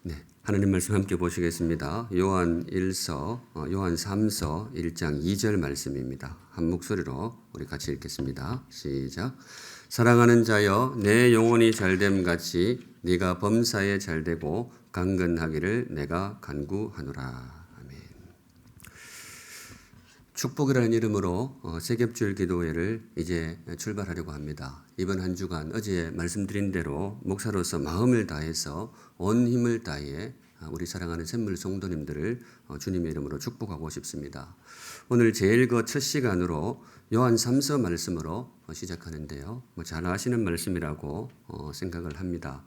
네, 하나님 말씀 함께 보시겠습니다. 요한 3서 1장 2절 말씀입니다. 한 목소리로 우리 같이 읽겠습니다. 시작. 사랑하는 자여, 내 영혼이 잘됨 같이 네가 범사에 잘되고 강건하기를 내가 간구하노라. 아멘. 축복이라는 이름으로 세겹주일 기도회를 이제 출발하려고 합니다. 이번 한 주간 어제 말씀드린 대로 목사로서 마음을 다해서 온 힘을 다해 우리 사랑하는 샘물 성도님들을 주님의 이름으로 축복하고 싶습니다. 오늘 제일 첫 시간으로 요한 3서 말씀으로 시작하는데요. 잘 아시는 말씀이라고 생각을 합니다.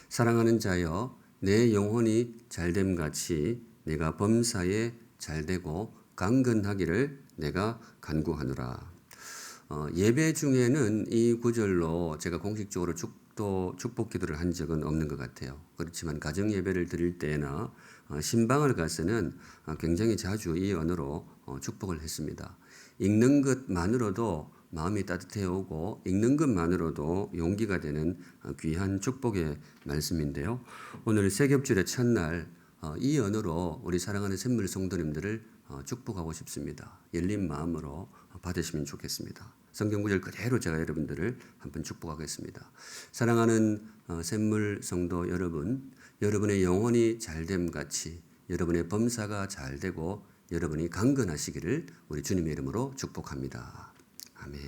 사랑하는 자여, 내 영혼이 잘됨 같이 내가 범사에 잘되고 강건하기를 내가 간구하노라. 예배 중에는 이 구절로 제가 공식적으로 축복 기도를 한 적은 없는 것 같아요. 그렇지만 가정 예배를 드릴 때나 신방을 가서는 굉장히 자주 이 언어로 축복을 했습니다. 읽는 것만으로도 마음이 따뜻해 오고 읽는 것만으로도 용기가 되는 귀한 축복의 말씀인데요. 오늘 세겹줄의 첫날 이 언어로 우리 사랑하는 샘물 성도님들을 축복하고 싶습니다. 열린 마음으로 받으시면 좋겠습니다. 성경 구절 그대로 제가 여러분들을 한번 축복하겠습니다. 사랑하는 샘물 성도 여러분, 여러분의 영혼이 잘됨 같이 여러분의 범사가 잘되고 여러분이 강건하시기를 우리 주님의 이름으로 축복합니다. 아멘.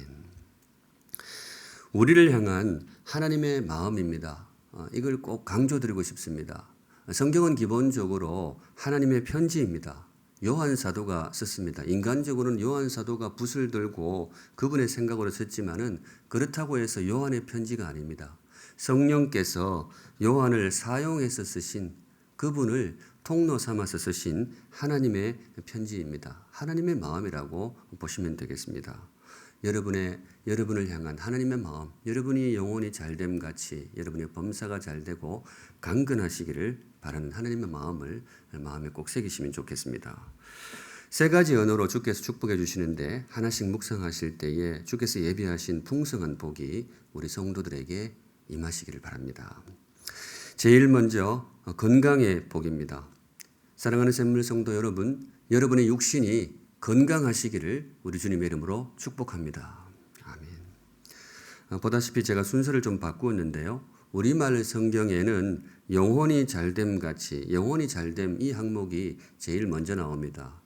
우리를 향한 하나님의 마음입니다. 이걸 꼭 강조드리고 싶습니다. 성경은 기본적으로 하나님의 편지입니다. 요한 사도가 썼습니다. 인간적으로는 요한 사도가 붓을 들고 그분의 생각으로 썼지만은 그렇다고 해서 요한의 편지가 아닙니다. 성령께서 요한을 사용해서 쓰신 그분을 통로 삼아서 쓰신 하나님의 편지입니다. 하나님의 마음이라고 보시면 되겠습니다. 여러분을 향한 하나님의 마음, 여러분이 영혼이 잘됨 같이 여러분의 범사가 잘되고 강건하시기를 바라는 하나님의 마음을 마음에 꼭 새기시면 좋겠습니다. 세 가지 언어로 주께서 축복해 주시는데 하나씩 묵상하실 때에 주께서 예비하신 풍성한 복이 우리 성도들에게 임하시기를 바랍니다. 제일 먼저 건강의 복입니다. 사랑하는 샘물 성도 여러분, 여러분의 육신이 건강하시기를 우리 주님의 이름으로 축복합니다. 아멘. 보다시피 제가 순서를 좀 바꾸었는데요. 우리말 성경에는 영혼이 잘됨 같이 영혼이 잘됨 이 항목이 제일 먼저 나옵니다.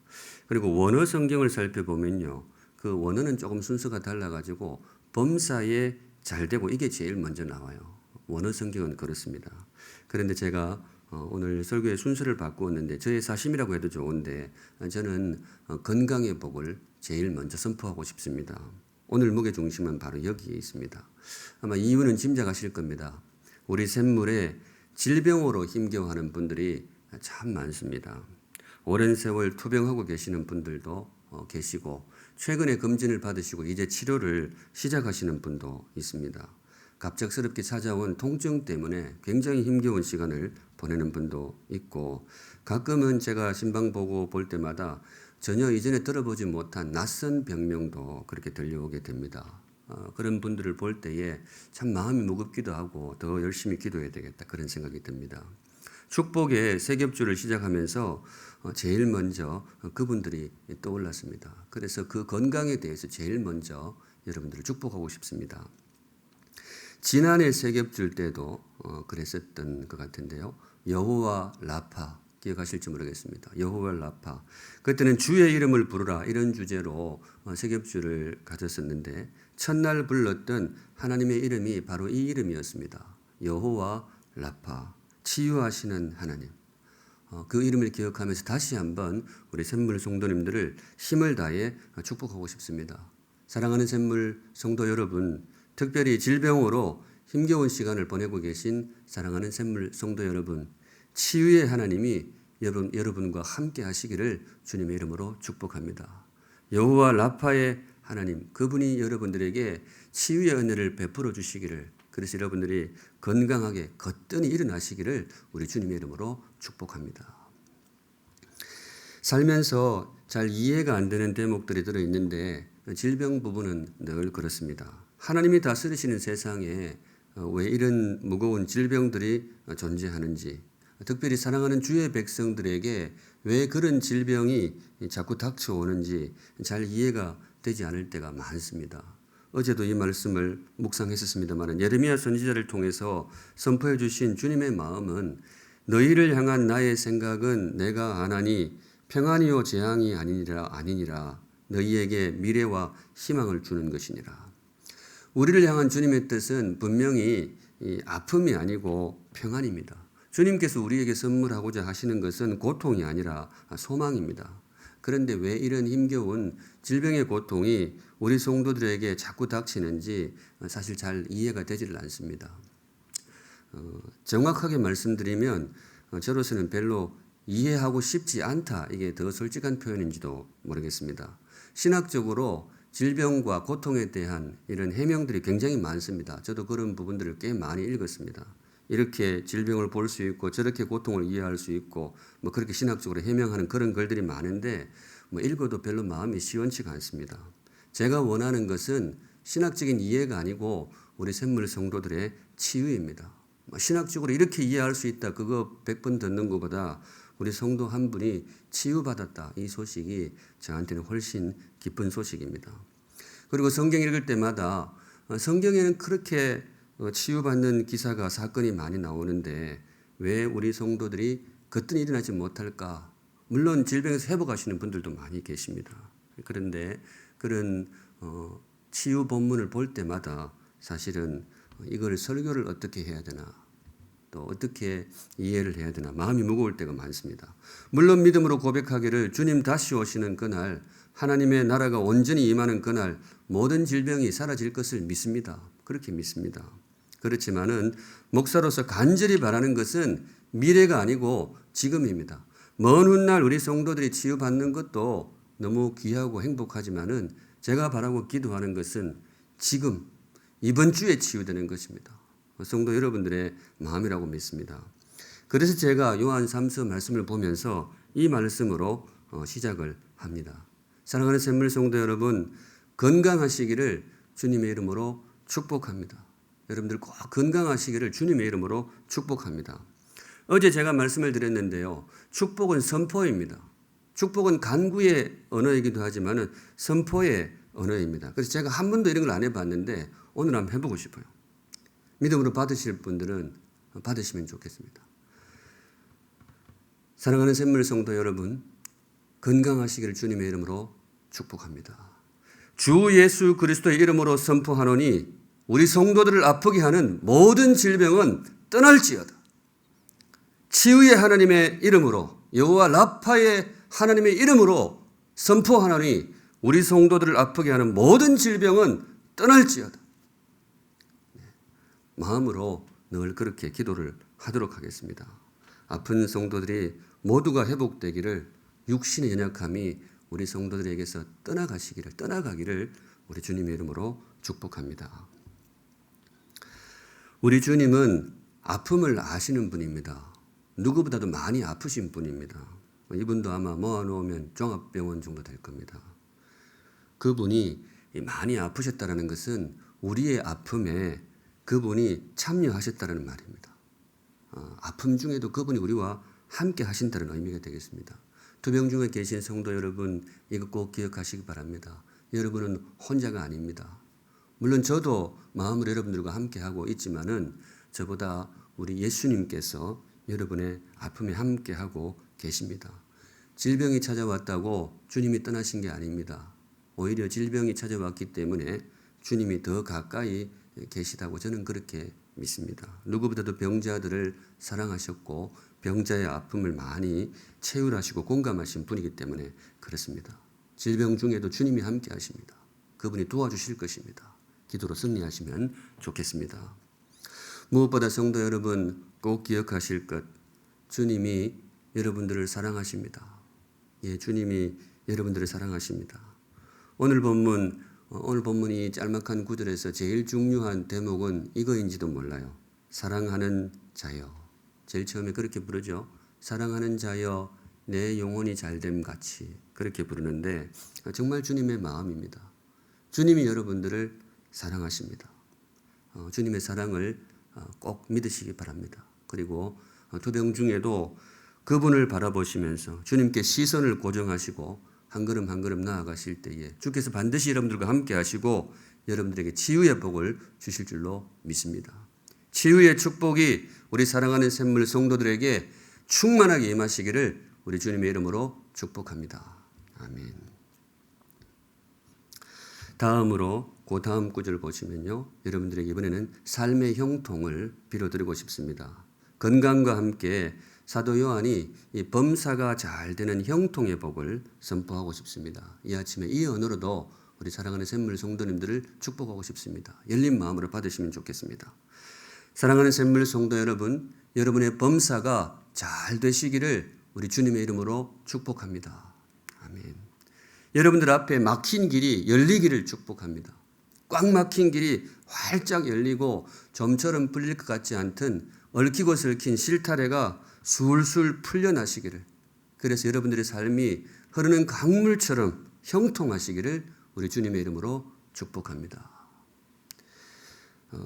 그리고 원어 성경을 살펴보면요. 그 원어는 조금 순서가 달라가지고 범사에 잘되고 이게 제일 먼저 나와요. 원어 성경은 그렇습니다. 그런데 제가 오늘 설교의 순서를 바꾸었는데 저의 사심이라고 해도 좋은데 저는 건강의 복을 제일 먼저 선포하고 싶습니다. 오늘 무게중심은 바로 여기에 있습니다. 아마 이유는 짐작하실 겁니다. 우리 샘물에 질병으로 힘겨워하는 분들이 참 많습니다. 오랜 세월 투병하고 계시는 분들도 계시고 최근에 검진을 받으시고 이제 치료를 시작하시는 분도 있습니다. 갑작스럽게 찾아온 통증 때문에 굉장히 힘겨운 시간을 보내는 분도 있고 가끔은 제가 신방 보고 볼 때마다 전혀 이전에 들어보지 못한 낯선 병명도 그렇게 들려오게 됩니다. 그런 분들을 볼 때에 참 마음이 무겁기도 하고 더 열심히 기도해야 되겠다 그런 생각이 듭니다. 축복의 세겹주를 시작하면서 제일 먼저 그분들이 떠올랐습니다. 그래서 그 건강에 대해서 제일 먼저 여러분들을 축복하고 싶습니다. 지난해 세겹줄 때도 그랬었던 것 같은데요. 여호와 라파 기억하실지 모르겠습니다. 여호와 라파. 그때는 주의 이름을 부르라 이런 주제로 세겹주를 가졌었는데 첫날 불렀던 하나님의 이름이 바로 이 이름이었습니다. 여호와 라파. 치유하시는 하나님. 그 이름을 기억하면서 다시 한번 우리 샘물 성도님들을 힘을 다해 축복하고 싶습니다. 사랑하는 샘물 성도 여러분, 특별히 질병으로 힘겨운 시간을 보내고 계신 사랑하는 샘물 성도 여러분, 치유의 하나님이 여러분과 함께 하시기를 주님의 이름으로 축복합니다. 여호와 라파의 하나님, 그분이 여러분들에게 치유의 은혜를 베풀어 주시기를, 그래서 여러분들이 건강하게 거뜬히 일어나시기를 우리 주님의 이름으로 축복합니다. 살면서 잘 이해가 안 되는 대목들이 들어있는데 질병 부분은 늘 그렇습니다. 하나님이 다스리시는 세상에 왜 이런 무거운 질병들이 존재하는지 특별히 사랑하는 주의 백성들에게 왜 그런 질병이 자꾸 닥쳐오는지 잘 이해가 되지 않을 때가 많습니다. 어제도 이 말씀을 묵상했었습니다만 예레미야 선지자를 통해서 선포해 주신 주님의 마음은 너희를 향한 나의 생각은 내가 아나니 평안이요 재앙이 아니니라 너희에게 미래와 희망을 주는 것이니라. 우리를 향한 주님의 뜻은 분명히 아픔이 아니고 평안입니다. 주님께서 우리에게 선물하고자 하시는 것은 고통이 아니라 소망입니다. 그런데 왜 이런 힘겨운 질병의 고통이 우리 성도들에게 자꾸 닥치는지 사실 잘 이해가 되지를 않습니다. 정확하게 말씀드리면 저로서는 별로 이해하고 싶지 않다. 이게 더 솔직한 표현인지도 모르겠습니다. 신학적으로 질병과 고통에 대한 이런 해명들이 굉장히 많습니다. 저도 그런 부분들을 꽤 많이 읽었습니다. 이렇게 질병을 볼 수 있고 저렇게 고통을 이해할 수 있고 뭐 그렇게 신학적으로 해명하는 그런 글들이 많은데 뭐 읽어도 별로 마음이 시원치가 않습니다. 제가 원하는 것은 신학적인 이해가 아니고 우리 샘물 성도들의 치유입니다. 신학적으로 이렇게 이해할 수 있다. 그거 100번 듣는 것보다 우리 성도 한 분이 치유받았다. 이 소식이 저한테는 훨씬 기쁜 소식입니다. 그리고 성경 읽을 때마다 성경에는 그렇게 치유받는 기사가 사건이 많이 나오는데 왜 우리 성도들이 그때는 일어나지 못할까? 물론 질병에서 회복하시는 분들도 많이 계십니다. 그런데 그런 치유 본문을 볼 때마다 사실은 이걸 설교를 어떻게 해야 되나 또 어떻게 이해를 해야 되나 마음이 무거울 때가 많습니다. 물론 믿음으로 고백하기를 주님 다시 오시는 그날 하나님의 나라가 온전히 임하는 그날 모든 질병이 사라질 것을 믿습니다. 그렇게 믿습니다. 그렇지만은 목사로서 간절히 바라는 것은 미래가 아니고 지금입니다. 먼 훗날 우리 성도들이 치유받는 것도 너무 귀하고 행복하지만은 제가 바라고 기도하는 것은 지금 이번 주에 치유되는 것입니다. 성도 여러분들의 마음이라고 믿습니다. 그래서 제가 요한 3서 말씀을 보면서 이 말씀으로 시작을 합니다. 사랑하는 샘물 성도 여러분, 건강하시기를 주님의 이름으로 축복합니다. 여러분들 꼭 건강하시기를 주님의 이름으로 축복합니다. 어제 제가 말씀을 드렸는데요. 축복은 선포입니다. 축복은 간구의 언어이기도 하지만 선포의 언어입니다. 그래서 제가 한 번도 이런 걸 안 해봤는데 오늘 한번 해보고 싶어요. 믿음으로 받으실 분들은 받으시면 좋겠습니다. 사랑하는 샘물 성도 여러분, 건강하시기를 주님의 이름으로 축복합니다. 주 예수 그리스도의 이름으로 선포하노니 우리 성도들을 아프게 하는 모든 질병은 떠날지어다. 치유의 하나님의 이름으로 여호와 라파의 하나님의 이름으로 선포하노니 우리 성도들을 아프게 하는 모든 질병은 떠날지어다. 마음으로 늘 그렇게 기도를 하도록 하겠습니다. 아픈 성도들이 모두가 회복되기를 육신의 연약함이 우리 성도들에게서 떠나가기를 우리 주님의 이름으로 축복합니다. 우리 주님은 아픔을 아시는 분입니다. 누구보다도 많이 아프신 분입니다. 이분도 아마 모아놓으면 종합병원 정도 될 겁니다. 그분이 많이 아프셨다는 것은 우리의 아픔에 그분이 참여하셨다는 말입니다. 아픔 중에도 그분이 우리와 함께 하신다는 의미가 되겠습니다. 투병 중에 계신 성도 여러분, 이거 꼭 기억하시기 바랍니다. 여러분은 혼자가 아닙니다. 물론 저도 마음으로 여러분들과 함께하고 있지만은 저보다 우리 예수님께서 여러분의 아픔에 함께하고 계십니다. 질병이 찾아왔다고 주님이 떠나신 게 아닙니다. 오히려 질병이 찾아왔기 때문에 주님이 더 가까이 계시다고 저는 그렇게 믿습니다. 누구보다도 병자들을 사랑하셨고 병자의 아픔을 많이 체휼하시고 공감하신 분이기 때문에 그렇습니다. 질병 중에도 주님이 함께 하십니다. 그분이 도와주실 것입니다. 기도로 승리하시면 좋겠습니다. 무엇보다 성도 여러분 꼭 기억하실 것, 주님이 여러분들을 사랑하십니다. 예, 주님이 여러분들을 사랑하십니다. 오늘 본문이 짤막한 구절에서 제일 중요한 대목은 이거인지도 몰라요. 사랑하는 자여. 제일 처음에 그렇게 부르죠. 사랑하는 자여 내 영혼이 잘됨 같이 그렇게 부르는데 정말 주님의 마음입니다. 주님이 여러분들을 사랑하십니다. 주님의 사랑을 꼭 믿으시기 바랍니다. 그리고 투병 중에도 그분을 바라보시면서 주님께 시선을 고정하시고 한 걸음 한 걸음 나아가실 때에 주께서 반드시 여러분들과 함께 하시고 여러분들에게 치유의 복을 주실 줄로 믿습니다. 치유의 축복이 우리 사랑하는 샘물 성도들에게 충만하게 임하시기를 우리 주님의 이름으로 축복합니다. 아멘. 다음으로 그 다음 구절 보시면요. 여러분들에게 이번에는 삶의 형통을 빌어드리고 싶습니다. 건강과 함께 사도 요한이 이 범사가 잘 되는 형통의 복을 선포하고 싶습니다. 이 아침에 이 언어로도 우리 사랑하는 샘물 성도님들을 축복하고 싶습니다. 열린 마음으로 받으시면 좋겠습니다. 사랑하는 샘물 성도 여러분, 여러분의 범사가 잘 되시기를 우리 주님의 이름으로 축복합니다. 아멘. 여러분들 앞에 막힌 길이 열리기를 축복합니다. 꽉 막힌 길이 활짝 열리고 좀처럼 풀릴 것 같지 않던 얽히고 설킨 실타래가 술술 풀려나시기를, 그래서 여러분들의 삶이 흐르는 강물처럼 형통하시기를 우리 주님의 이름으로 축복합니다.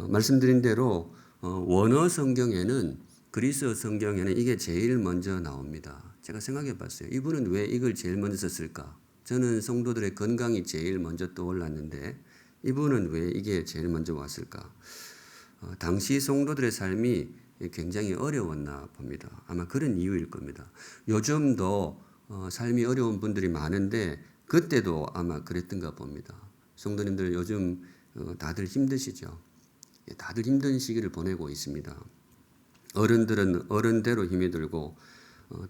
말씀드린 대로 원어 성경에는, 그리스어 성경에는 이게 제일 먼저 나옵니다. 제가 생각해 봤어요. 이분은 왜 이걸 제일 먼저 썼을까? 저는 성도들의 건강이 제일 먼저 떠올랐는데 이분은 왜 이게 제일 먼저 왔을까? 당시 성도들의 삶이 굉장히 어려웠나 봅니다. 아마 그런 이유일 겁니다. 요즘도 삶이 어려운 분들이 많은데 그때도 아마 그랬던가 봅니다. 성도님들 요즘 다들 힘드시죠? 다들 힘든 시기를 보내고 있습니다. 어른들은 어른대로 힘이 들고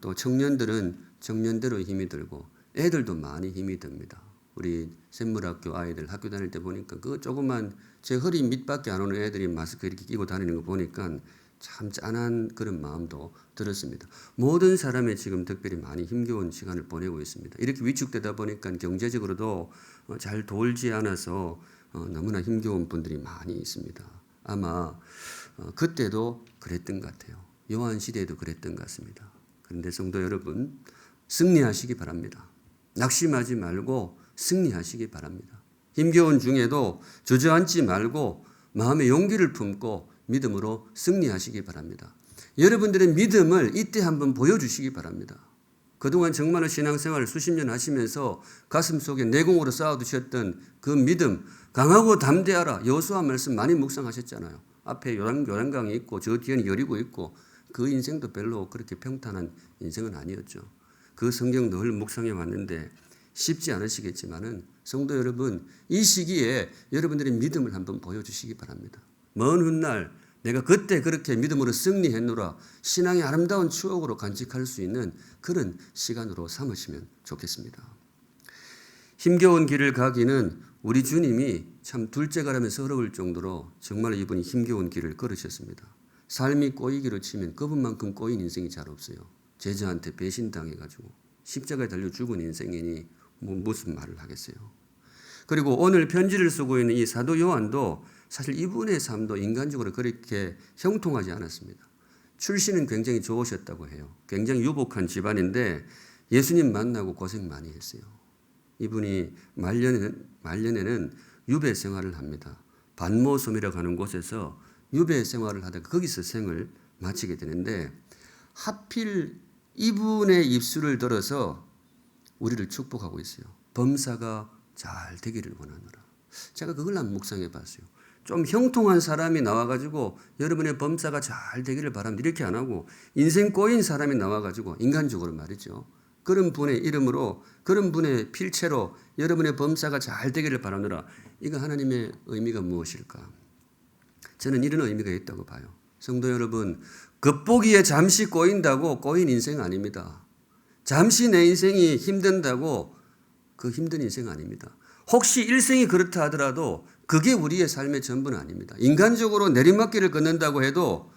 또 청년들은 청년대로 힘이 들고 애들도 많이 힘이 듭니다. 우리 샘물학교 아이들 학교 다닐 때 보니까 그 조그만 제 허리 밑밖에 안 오는 애들이 마스크 이렇게 끼고 다니는 거 보니까 참 짠한 그런 마음도 들었습니다. 모든 사람이 지금 특별히 많이 힘겨운 시간을 보내고 있습니다. 이렇게 위축되다 보니까 경제적으로도 잘 돌지 않아서 너무나 힘겨운 분들이 많이 있습니다. 아마 그때도 그랬던 것 같아요. 요한 시대에도 그랬던 것 같습니다. 그런데 성도 여러분, 승리하시기 바랍니다. 낙심하지 말고 승리하시기 바랍니다. 힘겨운 중에도 주저앉지 말고 마음의 용기를 품고 믿음으로 승리하시기 바랍니다. 여러분들의 믿음을 이때 한번 보여주시기 바랍니다. 그동안 정말로 신앙생활을 수십 년 하시면서 가슴속에 내공으로 쌓아두셨던 그 믿음, 강하고 담대하라. 여호수아 말씀 많이 묵상하셨잖아요. 앞에 요단강이 있고 저 뒤에는 여리고 있고 그 인생도 별로 그렇게 평탄한 인생은 아니었죠. 그 성경 늘 묵상해 왔는데 쉽지 않으시겠지만은 성도 여러분, 이 시기에 여러분들의 믿음을 한번 보여주시기 바랍니다. 먼 훗날 내가 그때 그렇게 믿음으로 승리했노라 신앙의 아름다운 추억으로 간직할 수 있는 그런 시간으로 삼으시면 좋겠습니다. 힘겨운 길을 가기는 우리 주님이 참 둘째가라면 서러울 정도로 정말 이분이 힘겨운 길을 걸으셨습니다. 삶이 꼬이기로 치면 그분만큼 꼬인 인생이 잘 없어요. 제자한테 배신당해가지고 십자가에 달려 죽은 인생이니 무슨 말을 하겠어요. 그리고 오늘 편지를 쓰고 있는 이 사도 요한도 사실 이분의 삶도 인간적으로 그렇게 형통하지 않았습니다. 출신은 굉장히 좋으셨다고 해요. 굉장히 유복한 집안인데 예수님 만나고 고생 많이 했어요. 이분이 말년에는 유배 생활을 합니다. 반모섬이라고 하는 곳에서 유배 생활을 하다가 거기서 생을 마치게 되는데 하필 이분의 입술을 들어서 우리를 축복하고 있어요. 범사가 잘 되기를 원하노라. 제가 그걸 한번 묵상해 봤어요. 좀 형통한 사람이 나와가지고 여러분의 범사가 잘 되기를 바랍니다. 이렇게 안 하고 인생 꼬인 사람이 나와가지고 인간적으로 말이죠. 그런 분의 이름으로 그런 분의 필체로 여러분의 범사가 잘 되기를 바라노라. 이거 하나님의 의미가 무엇일까? 저는 이런 의미가 있다고 봐요. 성도 여러분, 겉보기에 잠시 꼬인다고 꼬인 인생 아닙니다. 잠시 내 인생이 힘든다고 그 힘든 인생 아닙니다. 혹시 일생이 그렇다 하더라도 그게 우리의 삶의 전부는 아닙니다. 인간적으로 내리막길을 걷는다고 해도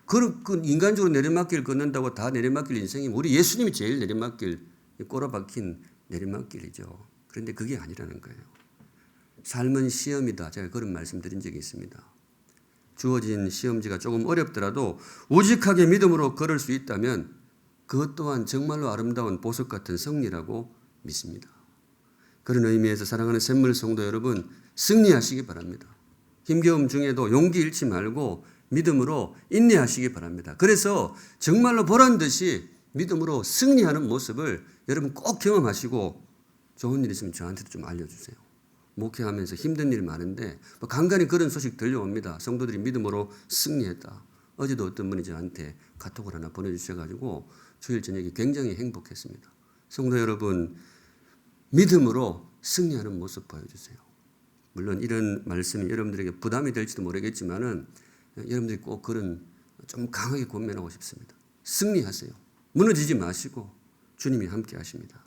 그 인간적으로 내리막길을 걷는다고 다 내리막길 인생이 우리 예수님이 제일 내리막길 꼬라박힌 내리막길이죠. 그런데 그게 아니라는 거예요. 삶은 시험이다. 제가 그런 말씀 드린 적이 있습니다. 주어진 시험지가 조금 어렵더라도 우직하게 믿음으로 걸을 수 있다면 그것 또한 정말로 아름다운 보석 같은 승리라고 믿습니다. 그런 의미에서 사랑하는 샘물 성도 여러분, 승리하시기 바랍니다. 힘겨움 중에도 용기 잃지 말고 믿음으로 인내하시기 바랍니다. 그래서 정말로 보란 듯이 믿음으로 승리하는 모습을 여러분 꼭 경험하시고 좋은 일 있으면 저한테도 좀 알려주세요. 목회하면서 힘든 일이 많은데 간간히 그런 소식 들려옵니다. 성도들이 믿음으로 승리했다. 어제도 어떤 분이 저한테 카톡을 하나 보내주셔가지고 주일 저녁에 굉장히 행복했습니다. 성도 여러분, 믿음으로 승리하는 모습 보여주세요. 물론 이런 말씀이 여러분들에게 부담이 될지도 모르겠지만은 여러분들이 꼭 그런 좀 강하게 권면하고 싶습니다. 승리하세요. 무너지지 마시고 주님이 함께 하십니다.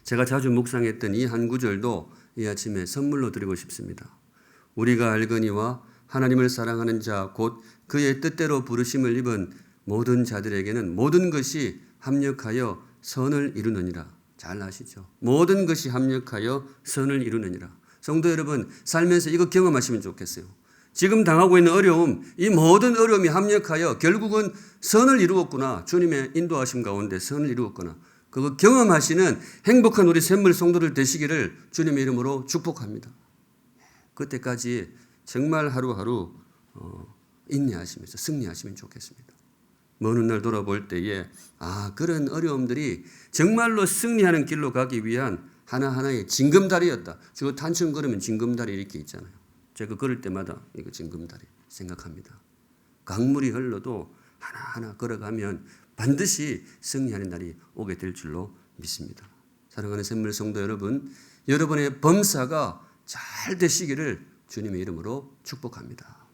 제가 자주 묵상했던 이 한 구절도 이 아침에 선물로 드리고 싶습니다. 우리가 알거니와 하나님을 사랑하는 자 곧 그의 뜻대로 부르심을 입은 모든 자들에게는 모든 것이 합력하여 선을 이루느니라. 잘 아시죠? 모든 것이 합력하여 선을 이루느니라. 성도 여러분, 살면서 이거 경험하시면 좋겠어요. 지금 당하고 있는 어려움, 이 모든 어려움이 합력하여 결국은 선을 이루었구나. 주님의 인도하심 가운데 선을 이루었구나. 그거 경험하시는 행복한 우리 샘물 성도들 되시기를 주님의 이름으로 축복합니다. 그때까지 정말 하루하루 인내하시면서 승리하시면 좋겠습니다. 먼 훗날 돌아볼 때에 그런 어려움들이 정말로 승리하는 길로 가기 위한 하나하나의 징검다리였다. 저 단층 걸으면 징검다리 이렇게 있잖아요. 제가 걸을 때마다 이거 징검다리 생각합니다. 강물이 흘러도 하나하나 걸어가면 반드시 승리하는 날이 오게 될 줄로 믿습니다. 사랑하는 샘물 성도 여러분, 여러분의 범사가 잘 되시기를 주님의 이름으로 축복합니다.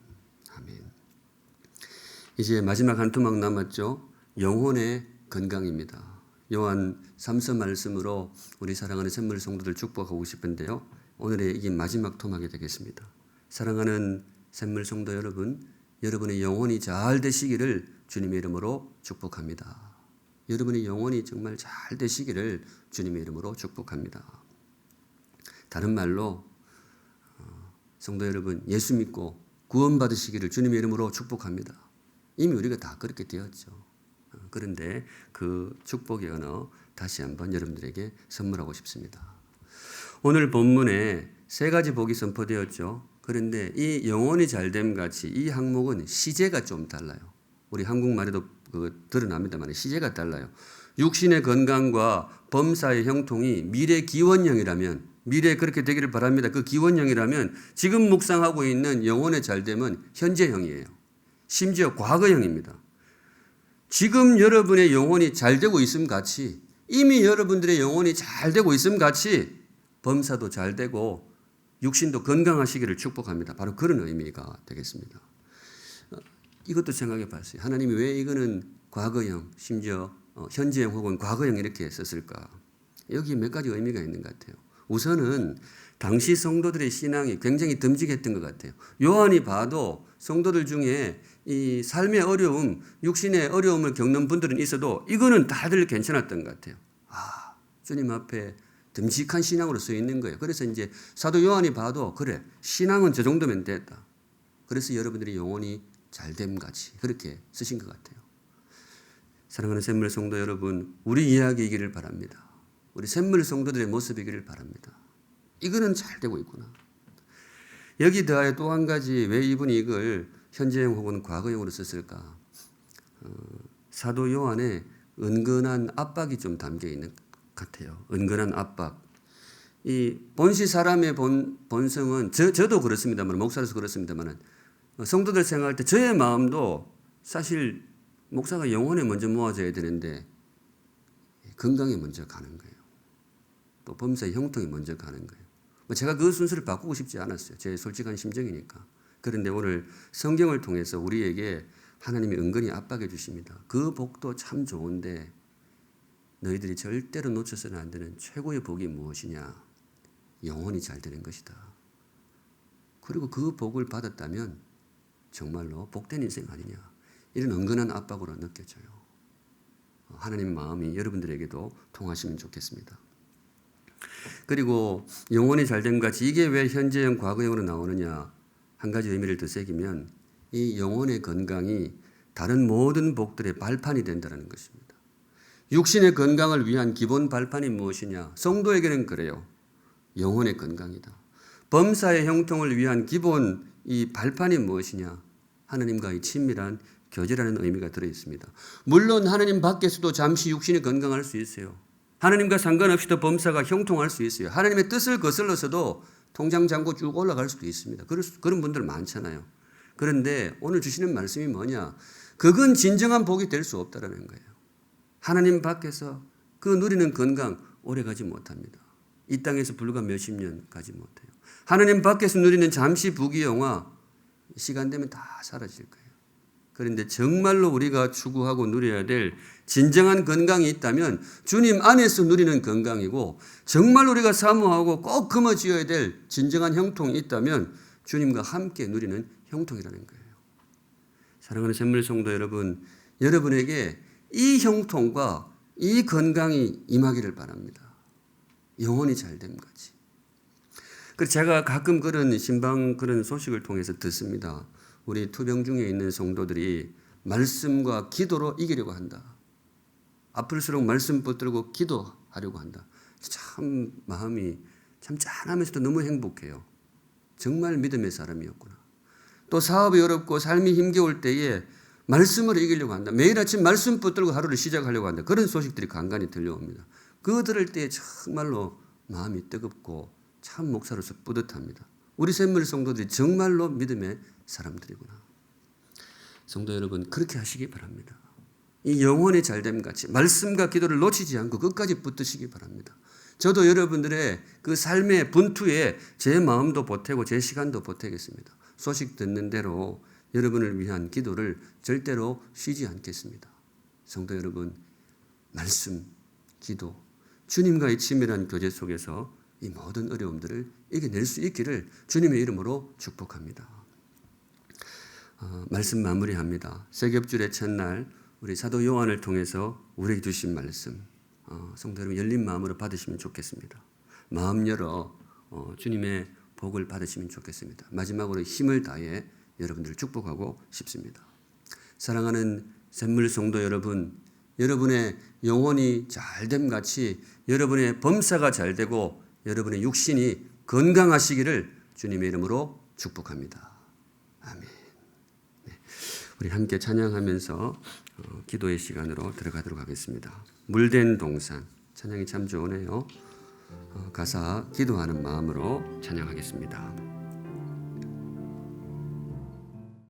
아멘. 이제 마지막 한 토막 남았죠. 영혼의 건강입니다. 요한 3서 말씀으로 우리 사랑하는 샘물 성도들 축복하고 싶은데요. 오늘의 이게 마지막 토막이 되겠습니다. 사랑하는 샘물 성도 여러분, 여러분의 영혼이 잘 되시기를 주님의 이름으로 축복합니다. 여러분의 영혼이 정말 잘 되시기를 주님의 이름으로 축복합니다. 다른 말로 성도 여러분, 예수 믿고 구원받으시기를 주님의 이름으로 축복합니다. 이미 우리가 다 그렇게 되었죠. 그런데 그 축복의 언어 다시 한번 여러분들에게 선물하고 싶습니다. 오늘 본문에 3가지 복이 선포되었죠. 그런데 이 영혼이 잘됨 같이 이 항목은 시제가 좀 달라요. 우리 한국말에도 드러납니다만 시제가 달라요. 육신의 건강과 범사의 형통이 미래 기원형이라면 미래에 그렇게 되기를 바랍니다. 그 기원형이라면 지금 묵상하고 있는 영혼의 잘됨은 현재형이에요. 심지어 과거형입니다. 지금 여러분의 영혼이 잘 되고 있음 같이 이미 여러분들의 영혼이 잘 되고 있음 같이 범사도 잘 되고 육신도 건강하시기를 축복합니다. 바로 그런 의미가 되겠습니다. 이것도 생각해 봤어요. 하나님이 왜 이거는 과거형, 심지어 현재형 혹은 과거형 이렇게 썼을까? 여기 몇 가지 의미가 있는 것 같아요. 우선은 당시 성도들의 신앙이 굉장히 듬직했던 것 같아요. 요한이 봐도 성도들 중에 이 삶의 어려움, 육신의 어려움을 겪는 분들은 있어도 이거는 다들 괜찮았던 것 같아요. 주님 앞에 듬직한 신앙으로 서 있는 거예요. 그래서 이제 사도 요한이 봐도 그래, 신앙은 저 정도면 됐다. 그래서 여러분들이 영혼이 잘됨 같이 그렇게 쓰신 것 같아요. 사랑하는 샘물 성도 여러분, 우리 이야기이기를 바랍니다. 우리 샘물 성도들의 모습이기를 바랍니다. 이거는 잘 되고 있구나. 여기 더하여 또 한 가지 왜 이분이 이걸 현재형 혹은 과거형으로 썼을까? 사도 요한의 은근한 압박이 좀 담겨 있는 것 같아요. 은근한 압박. 이 본시 사람의 본성은 저도 그렇습니다만 목사로서 그렇습니다만 성도들 생각할 때 저의 마음도 사실 목사가 영혼에 먼저 모아져야 되는데 건강에 먼저 가는 거예요. 또 범사의 형통이 먼저 가는 거예요. 제가 그 순서를 바꾸고 싶지 않았어요. 제 솔직한 심정이니까. 그런데 오늘 성경을 통해서 우리에게 하나님이 은근히 압박해 주십니다. 그 복도 참 좋은데 너희들이 절대로 놓쳐서는 안 되는 최고의 복이 무엇이냐? 영혼이 잘 되는 것이다. 그리고 그 복을 받았다면 정말로 복된 인생 아니냐? 이런 은근한 압박으로 느껴져요. 하나님의 마음이 여러분들에게도 통하시면 좋겠습니다. 그리고 영혼이 잘됨 같이 이게 왜 현재형, 과거형으로 나오느냐? 한 가지 의미를 더 새기면 이 영혼의 건강이 다른 모든 복들의 발판이 된다는 것입니다. 육신의 건강을 위한 기본 발판이 무엇이냐? 성도에게는 그래요. 영혼의 건강이다. 범사의 형통을 위한 기본 이 발판이 무엇이냐? 하나님과의 친밀한 교제라는 의미가 들어 있습니다. 물론 하나님 밖에서도 잠시 육신이 건강할 수 있어요. 하나님과 상관없이도 범사가 형통할 수 있어요. 하나님의 뜻을 거슬러서도 통장 잔고 쭉 올라갈 수도 있습니다. 그런 분들 많잖아요. 그런데 오늘 주시는 말씀이 뭐냐? 그건 진정한 복이 될 수 없다라는 거예요. 하나님 밖에서 그 누리는 건강 오래 가지 못합니다. 이 땅에서 불과 몇십 년 가지 못해요. 하나님 밖에서 누리는 잠시 부귀영화 시간 되면 다 사라질 거예요. 그런데 정말로 우리가 추구하고 누려야 될 진정한 건강이 있다면 주님 안에서 누리는 건강이고, 정말 우리가 사모하고 꼭 거머쥐어야 될 진정한 형통이 있다면 주님과 함께 누리는 형통이라는 거예요. 사랑하는 샘물 성도 여러분, 여러분에게 이 형통과 이 건강이 임하기를 바랍니다. 영혼이 잘됨 같이. 그래서 제가 가끔 그런 신방 그런 소식을 통해서 듣습니다. 우리 투병 중에 있는 성도들이 말씀과 기도로 이기려고 한다. 아플수록 말씀 붙들고 기도하려고 한다. 참 마음이 참 짠하면서도 너무 행복해요. 정말 믿음의 사람이었구나. 또 사업이 어렵고 삶이 힘겨울 때에 말씀으로 이기려고 한다. 매일 아침 말씀 붙들고 하루를 시작하려고 한다. 그런 소식들이 간간히 들려옵니다. 그거 들을 때 정말로 마음이 뜨겁고 참 목사로서 뿌듯합니다. 우리 샘물 성도들이 정말로 믿음의 사람들이구나. 성도 여러분, 그렇게 하시기 바랍니다. 이 영혼의 잘됨 같이 말씀과 기도를 놓치지 않고 끝까지 붙드시기 바랍니다. 저도 여러분들의 그 삶의 분투에 제 마음도 보태고 제 시간도 보태겠습니다. 소식 듣는 대로 여러분을 위한 기도를 절대로 쉬지 않겠습니다. 성도 여러분, 말씀, 기도, 주님과의 친밀한 교제 속에서 이 모든 어려움들을 이겨낼 수 있기를 주님의 이름으로 축복합니다. 말씀 마무리합니다. 세ገብ줄의 첫날 우리 사도 요한을 통해서 우리에게 주신 말씀, 성도 여러분 열린 마음으로 받으시면 좋겠습니다. 마음 열어 주님의 복을 받으시면 좋겠습니다. 마지막으로 힘을 다해 여러분들을 축복하고 싶습니다. 사랑하는 샘물 성도 여러분, 여러분의 영혼이 잘됨 같이 여러분의 범사가 잘되고 여러분의 육신이 건강하시기를 주님의 이름으로 축복합니다. 아멘. 네. 우리 함께 찬양하면서 기도의 시간으로 들어가도록 하겠습니다. 물된 동산, 찬양이 참 좋으네요. 가사 기도하는 마음으로 찬양하겠습니다.